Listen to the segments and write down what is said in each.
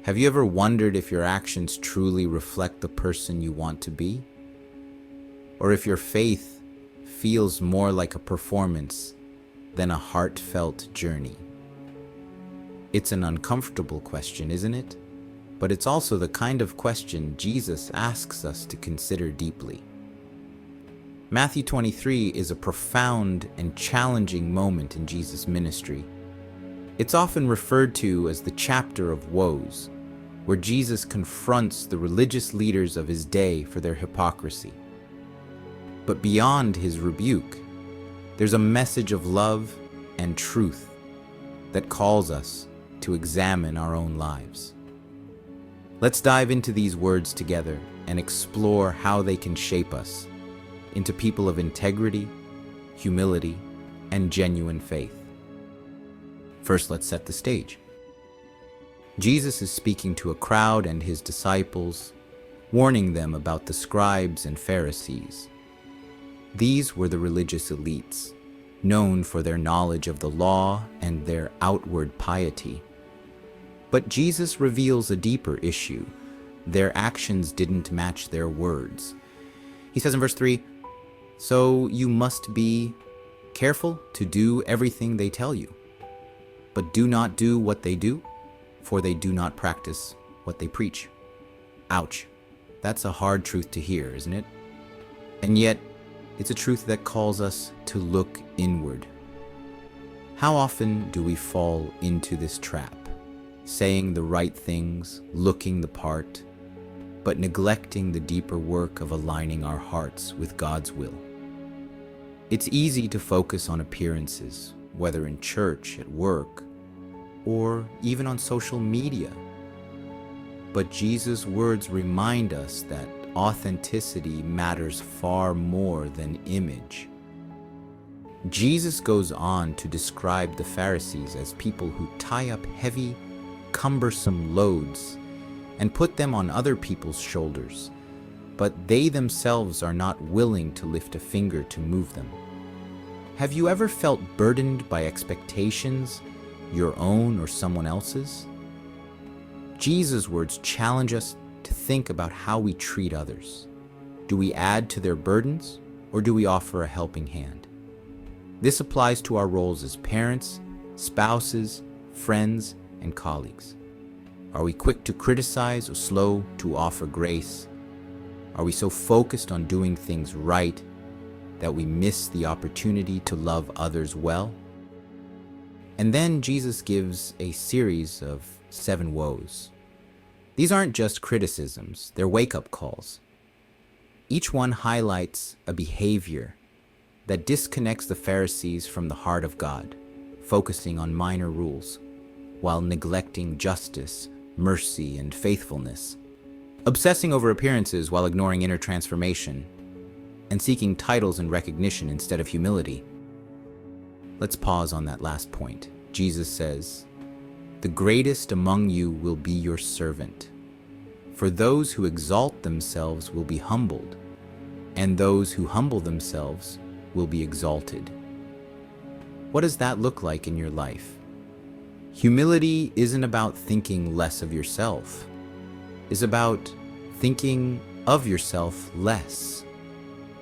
Have you ever wondered if your actions truly reflect the person you want to be? Or if your faith feels more like a performance than a heartfelt journey? It's an uncomfortable question, isn't it? But it's also the kind of question Jesus asks us to consider deeply. Matthew 23 is a profound and challenging moment in Jesus' ministry. It's often referred to as the chapter of woes, where Jesus confronts the religious leaders of his day for their hypocrisy. But beyond his rebuke, there's a message of love and truth that calls us to examine our own lives. Let's dive into these words together and explore how they can shape us into people of integrity, humility, and genuine faith. First, let's set the stage. Jesus is speaking to a crowd and his disciples, warning them about the scribes and Pharisees. These were the religious elites, known for their knowledge of the law and their outward piety. But Jesus reveals a deeper issue. Their actions didn't match their words. He says in verse 3, "So you must be careful to do everything they tell you, but do not do what they do, for they do not practice what they preach." Ouch. That's a hard truth to hear, isn't it? And yet, it's a truth that calls us to look inward. How often do we fall into this trap? Saying the right things, looking the part, but neglecting the deeper work of aligning our hearts with God's will. It's easy to focus on appearances, whether in church, at work, or even on social media. But Jesus' words remind us that authenticity matters far more than image. Jesus goes on to describe the Pharisees as people who tie up heavy, cumbersome loads and put them on other people's shoulders, but they themselves are not willing to lift a finger to move them. Have you ever felt burdened by expectations, your own or someone else's? Jesus' words challenge us to think about how we treat others. Do we add to their burdens, or do we offer a helping hand? This applies to our roles as parents, spouses, friends, and colleagues. Are we quick to criticize or slow to offer grace? Are we so focused on doing things right that we miss the opportunity to love others well? And then Jesus gives a series of 7 woes. These aren't just criticisms, they're wake-up calls. Each one highlights a behavior that disconnects the Pharisees from the heart of God, focusing on minor rules, while neglecting justice, mercy, and faithfulness, obsessing over appearances while ignoring inner transformation, and seeking titles and recognition instead of humility. Let's pause on that last point. Jesus says, "The greatest among you will be your servant. For those who exalt themselves will be humbled, and those who humble themselves will be exalted." What does that look like in your life? Humility isn't about thinking less of yourself. It's about thinking of yourself less.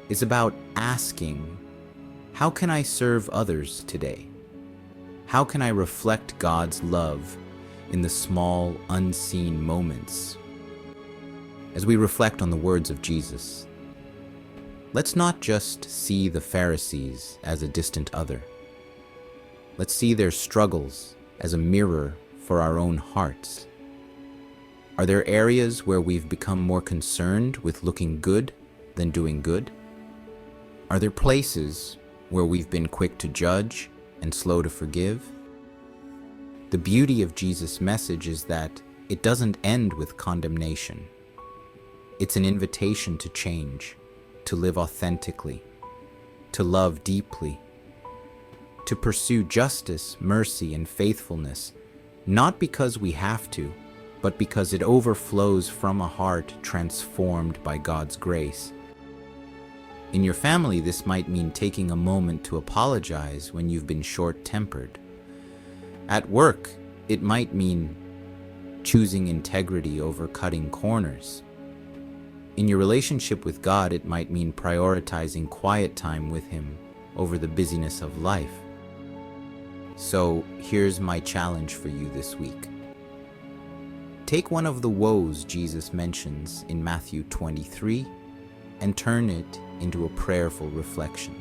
It's about asking, how can I serve others today? How can I reflect God's love in the small, unseen moments? As we reflect on the words of Jesus, let's not just see the Pharisees as a distant other. Let's see their struggles as a mirror for our own hearts. Are there areas where we've become more concerned with looking good than doing good? Are there places where we've been quick to judge and slow to forgive? The beauty of Jesus' message is that it doesn't end with condemnation. It's an invitation to change, to live authentically, to love deeply, to pursue justice, mercy, and faithfulness, not because we have to, but because it overflows from a heart transformed by God's grace. In your family, this might mean taking a moment to apologize when you've been short-tempered. At work, it might mean choosing integrity over cutting corners. In your relationship with God, it might mean prioritizing quiet time with Him over the busyness of life. So here's my challenge for you this week. Take one of the woes Jesus mentions in Matthew 23 and turn it into a prayerful reflection.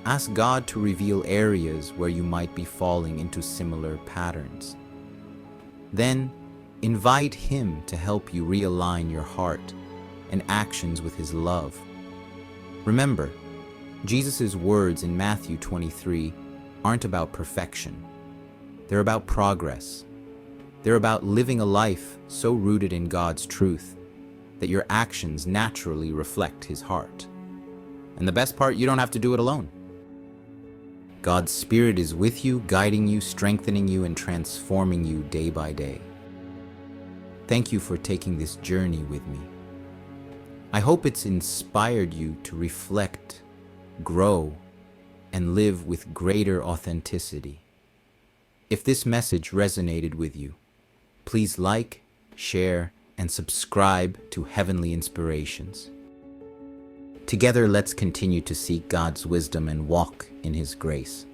Ask God to reveal areas where you might be falling into similar patterns. Then, invite Him to help you realign your heart and actions with His love. Remember, Jesus' words in Matthew 23 aren't about perfection. They're about progress. They're about living a life so rooted in God's truth that your actions naturally reflect His heart. And the best part, you don't have to do it alone. God's Spirit is with you, guiding you, strengthening you, and transforming you day by day. Thank you for taking this journey with me. I hope it's inspired you to reflect, grow, and live with greater authenticity. If this message resonated with you, please like, share, and subscribe to Heavenly Inspirations. Together, let's continue to seek God's wisdom and walk in His grace.